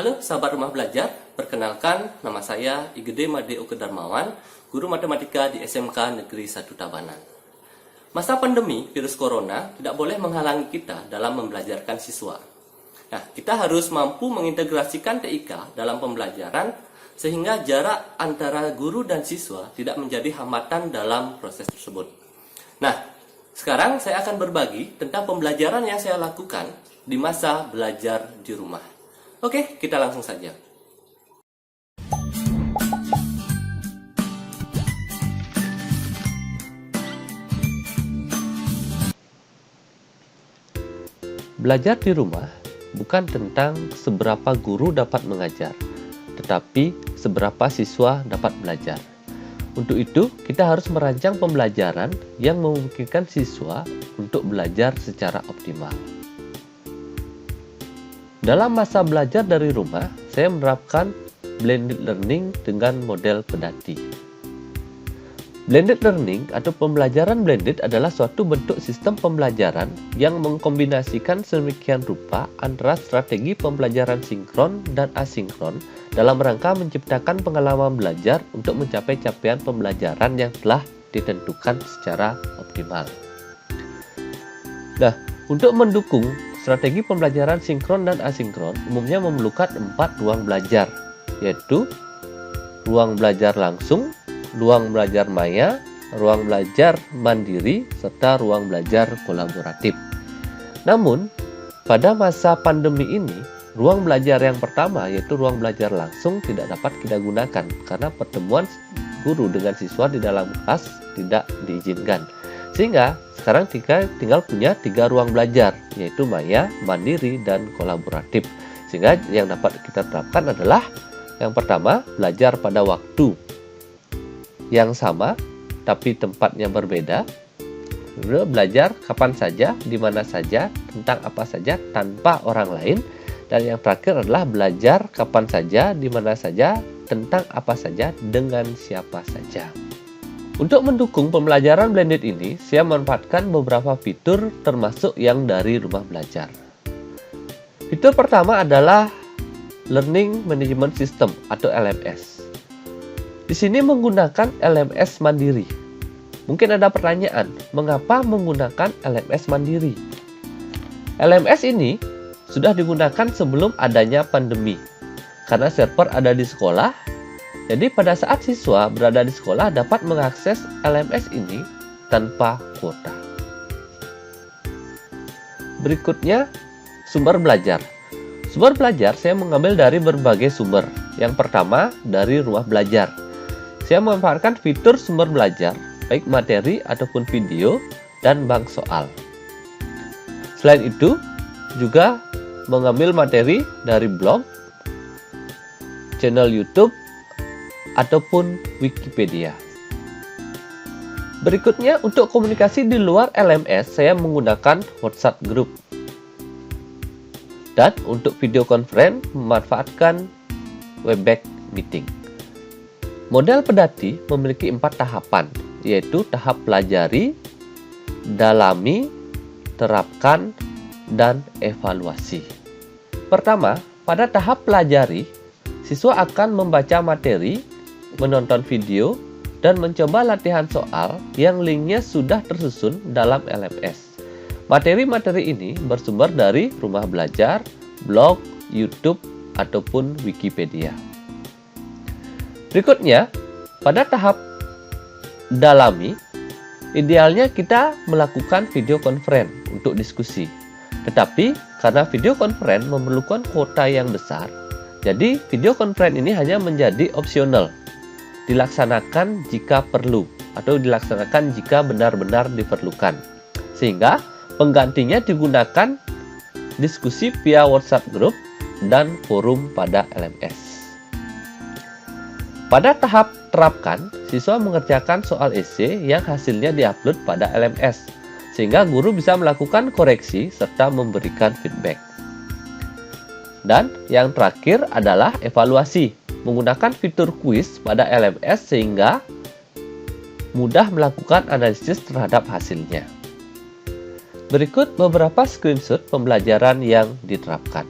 Halo sahabat rumah belajar, perkenalkan nama saya Igede Made Oke Darmawan, guru matematika di SMK Negeri 1 Tabanan. Masa pandemi virus corona tidak boleh menghalangi kita dalam membelajarkan siswa. Nah, kita harus mampu mengintegrasikan TIK dalam pembelajaran sehingga jarak antara guru dan siswa tidak menjadi hambatan dalam proses tersebut. Nah, sekarang saya akan berbagi tentang pembelajaran yang saya lakukan di masa belajar di rumah. Oke, kita langsung saja. Belajar di rumah bukan tentang seberapa guru dapat mengajar, tetapi seberapa siswa dapat belajar. Untuk itu, kita harus merancang pembelajaran yang memungkinkan siswa untuk belajar secara optimal. Dalam masa belajar dari rumah, saya menerapkan blended learning dengan model pedati. Blended learning atau pembelajaran blended adalah suatu bentuk sistem pembelajaran yang mengkombinasikan sedemikian rupa antara strategi pembelajaran sinkron dan asinkron dalam rangka menciptakan pengalaman belajar untuk mencapai capaian pembelajaran yang telah ditentukan secara optimal. Nah, untuk mendukung strategi pembelajaran sinkron dan asinkron umumnya memerlukan 4 ruang belajar, yaitu ruang belajar langsung, ruang belajar maya, ruang belajar mandiri, serta ruang belajar kolaboratif. Namun, pada masa pandemi ini, ruang belajar yang pertama yaitu ruang belajar langsung tidak dapat kita gunakan karena pertemuan guru dengan siswa di dalam kelas tidak diizinkan. Sehingga sekarang kita tinggal punya 3 ruang belajar, yaitu maya, mandiri, dan kolaboratif. Sehingga yang dapat kita terapkan adalah yang pertama, belajar pada waktu yang sama tapi tempatnya berbeda. Belajar kapan saja, di mana saja, tentang apa saja tanpa orang lain. Dan yang terakhir adalah belajar kapan saja, di mana saja, tentang apa saja, dengan siapa saja. Untuk mendukung pembelajaran blended ini, saya memanfaatkan beberapa fitur termasuk yang dari rumah belajar. Fitur pertama adalah Learning Management System atau LMS. Di sini menggunakan LMS mandiri. Mungkin ada pertanyaan, mengapa menggunakan LMS mandiri? LMS ini sudah digunakan sebelum adanya pandemi. Karena server ada di sekolah, jadi pada saat siswa berada di sekolah dapat mengakses LMS ini tanpa kuota. Berikutnya, sumber belajar. Sumber belajar saya mengambil dari berbagai sumber. Yang pertama, dari rumah belajar. Saya memanfaatkan fitur sumber belajar, baik materi ataupun video, dan bank soal. Selain itu, juga mengambil materi dari blog, channel YouTube, ataupun Wikipedia. Berikutnya, untuk komunikasi di luar LMS, saya menggunakan WhatsApp Group. Dan untuk video conference, memanfaatkan Webex Meeting. Model pedati memiliki 4 tahapan, yaitu tahap pelajari, dalami, terapkan, dan evaluasi. Pertama, pada tahap pelajari, siswa akan membaca materi, menonton video, dan mencoba latihan soal yang linknya sudah tersusun dalam LMS. Materi-materi ini bersumber dari rumah belajar, blog, YouTube, ataupun Wikipedia. Berikutnya, pada tahap dalami, idealnya kita melakukan video conference untuk diskusi. Tetapi, karena video conference memerlukan kuota yang besar, jadi video conference ini hanya menjadi opsional, dilaksanakan jika perlu, atau dilaksanakan jika benar-benar diperlukan. Sehingga, penggantinya digunakan diskusi via WhatsApp Group dan forum pada LMS. Pada tahap terapkan, siswa mengerjakan soal esai yang hasilnya diupload pada LMS, sehingga guru bisa melakukan koreksi serta memberikan feedback. Dan yang terakhir adalah evaluasi, menggunakan fitur kuis pada LMS sehingga mudah melakukan analisis terhadap hasilnya. Berikut beberapa screenshot pembelajaran yang diterapkan.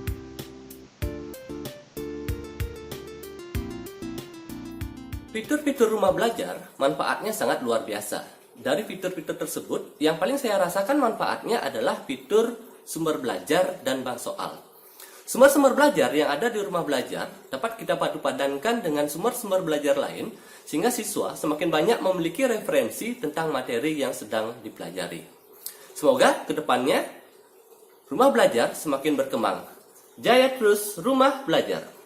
Fitur-fitur rumah belajar manfaatnya sangat luar biasa. Dari fitur-fitur tersebut, yang paling saya rasakan manfaatnya adalah fitur sumber belajar dan bank soal. Sumber-sumber belajar yang ada di rumah belajar dapat kita padu-padankan dengan sumber-sumber belajar lain, sehingga siswa semakin banyak memiliki referensi tentang materi yang sedang dipelajari. Semoga kedepannya rumah belajar semakin berkembang. Jaya terus rumah belajar!